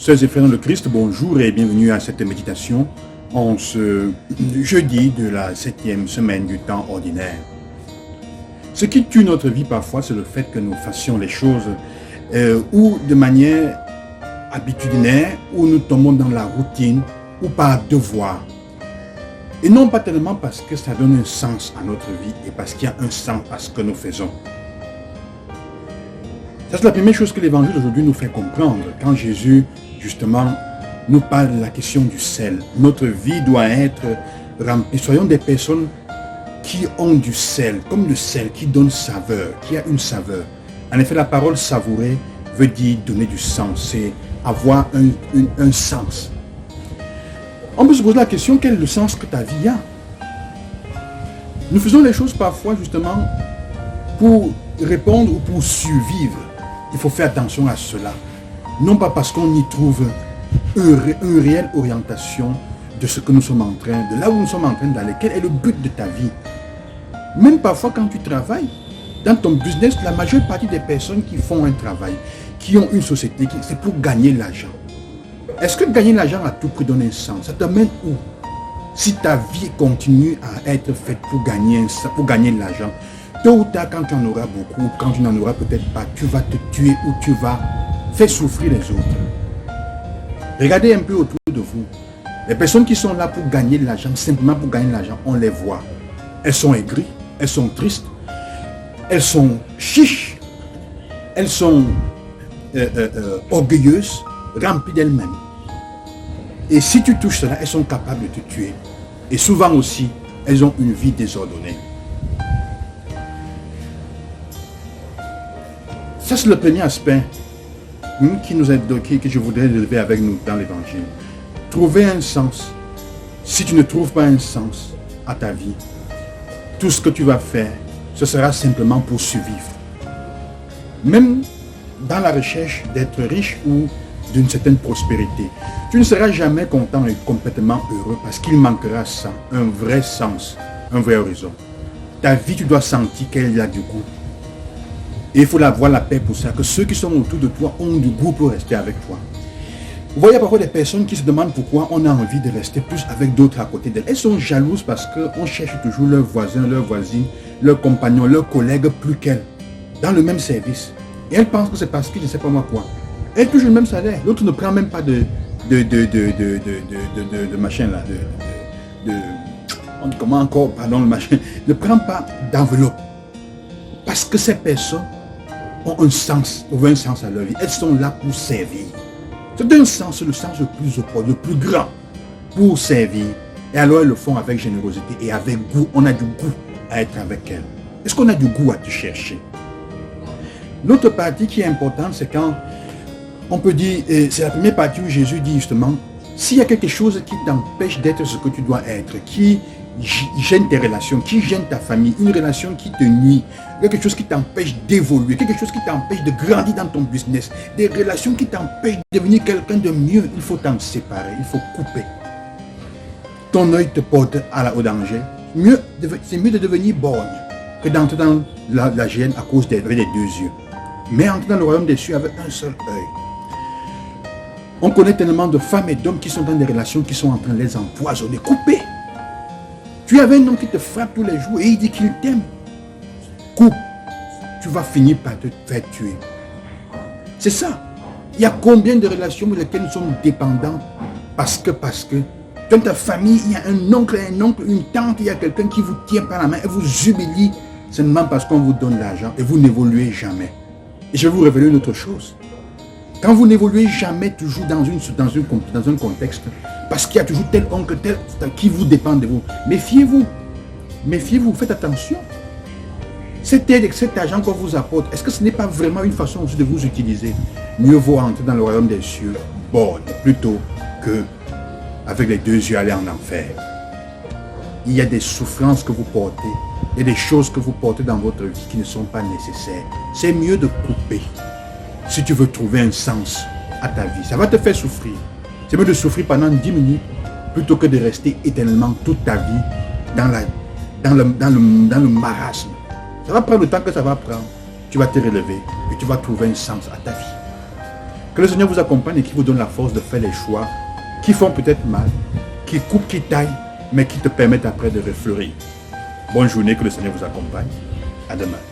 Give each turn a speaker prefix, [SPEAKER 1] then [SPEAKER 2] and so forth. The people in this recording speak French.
[SPEAKER 1] Sœurs et frères dans le Christ, bonjour et bienvenue à cette méditation en ce jeudi de la 7e semaine du temps ordinaire. Ce qui tue notre vie parfois, c'est le fait que nous fassions les choses ou de manière habituelle, ou nous tombons dans la routine ou par devoir. Et non pas tellement parce que ça donne un sens à notre vie et parce qu'il y a un sens à ce que nous faisons. Ça, c'est la première chose que l'évangile aujourd'hui nous fait comprendre. Quand Jésus, justement, nous parle de la question du sel. Notre vie doit être remplie. Soyons des personnes qui ont du sel, comme le sel qui donne saveur, qui a une saveur. En effet, la parole savourer veut dire donner du sens, c'est avoir un sens. On peut se poser la question, quel est le sens que ta vie a? Nous faisons les choses parfois justement pour répondre ou pour survivre. Il faut faire attention à cela. Non pas parce qu'on y trouve une réelle orientation de ce que nous sommes en train, de là où nous sommes en train d'aller. Quel est le but de ta vie? Même parfois quand tu travailles, dans ton business, la majeure partie des personnes qui font un travail, qui ont une société, c'est pour gagner l'argent. Est-ce que gagner l'argent à tout prix donne un sens? Ça te mène où? Si ta vie continue à être faite pour gagner l'argent, tôt ou tard, quand tu en auras beaucoup, quand tu n'en auras peut-être pas, tu vas te tuer ou tu vas faire souffrir les autres. Regardez un peu autour de vous. Les personnes qui sont là pour gagner de l'argent, simplement pour gagner de l'argent, on les voit. Elles sont aigries, elles sont tristes, elles sont chiches, elles sont orgueilleuses, remplies d'elles-mêmes. Et si tu touches cela, elles sont capables de te tuer. Et souvent aussi, elles ont une vie désordonnée. Ça, c'est le premier aspect que je voudrais relever avec nous dans l'évangile. Trouver un sens. Si tu ne trouves pas un sens à ta vie, tout ce que tu vas faire, ce sera simplement pour survivre. Même dans la recherche d'être riche ou d'une certaine prospérité, tu ne seras jamais content et complètement heureux parce qu'il manquera ça, un vrai sens, un vrai horizon. Ta vie, tu dois sentir qu'elle a du goût. Et il faut avoir la paix pour ça, que ceux qui sont autour de toi ont du goût pour rester avec toi. Vous voyez parfois des personnes qui se demandent pourquoi on a envie de rester plus avec d'autres à côté d'elles. Elles sont jalouses parce qu'on cherche toujours leur voisin, leur voisine, leur compagnon, leur collègue plus qu'elles, dans le même service. Et elles pensent que c'est parce que je ne sais pas moi quoi. Elles touchent le même salaire. L'autre ne prend même pas de machin là, comment encore, pardon, le machin, ne prend pas d'enveloppe. Parce que ces personnes ont un sens à leur vie. Elles sont là pour servir. C'est un sens, le sens le plus grand pour servir. Et alors elles le font avec générosité et avec goût. On a du goût à être avec elles. Est-ce qu'on a du goût à te chercher? L'autre partie qui est importante, c'est quand on peut dire, c'est la première partie où Jésus dit justement, s'il y a quelque chose qui t'empêche d'être ce que tu dois être, qui gêne tes relations, qui gêne ta famille, une relation qui te nuit, quelque chose qui t'empêche d'évoluer, quelque chose qui t'empêche de grandir dans ton business, des relations qui t'empêchent de devenir quelqu'un de mieux, il faut t'en séparer, il faut couper. Ton œil te porte au danger. C'est mieux de devenir borgne que d'entrer dans la gêne à cause des deux yeux. Mais entrer dans le royaume des cieux avec un seul œil. On connaît tellement de femmes et d'hommes qui sont dans des relations qui sont en train de les empoisonner. Couper. Tu avais un homme qui te frappe tous les jours et il dit qu'il t'aime. Coupe. Tu vas finir par te faire tuer. C'est ça. Il y a combien de relations pour lesquelles nous sommes dépendants parce que dans ta famille, il y a un oncle, une tante, il y a quelqu'un qui vous tient par la main et vous humilie seulement parce qu'on vous donne l'argent et vous n'évoluez jamais. Et je vais vous révéler une autre chose. Quand vous n'évoluez jamais toujours dans un contexte, parce qu'il y a toujours tel oncle, tel qui vous dépend de vous, méfiez-vous, faites attention. Cette aide et cet argent qu'on vous apporte, est-ce que ce n'est pas vraiment une façon aussi de vous utiliser? Mieux vaut entrer dans le royaume des cieux, borne, plutôt que avec les deux yeux aller en enfer. Il y a des souffrances que vous portez, il y a des choses que vous portez dans votre vie qui ne sont pas nécessaires. C'est mieux de couper. Si tu veux trouver un sens à ta vie, ça va te faire souffrir. C'est mieux de souffrir pendant 10 minutes plutôt que de rester éternellement toute ta vie dans le marasme. Ça va prendre le temps que ça va prendre. Tu vas te relever et tu vas trouver un sens à ta vie. Que le Seigneur vous accompagne et qui vous donne la force de faire les choix qui font peut-être mal, qui coupent, qui taillent, mais qui te permettent après de refleurir. Bonne journée, que le Seigneur vous accompagne. À demain.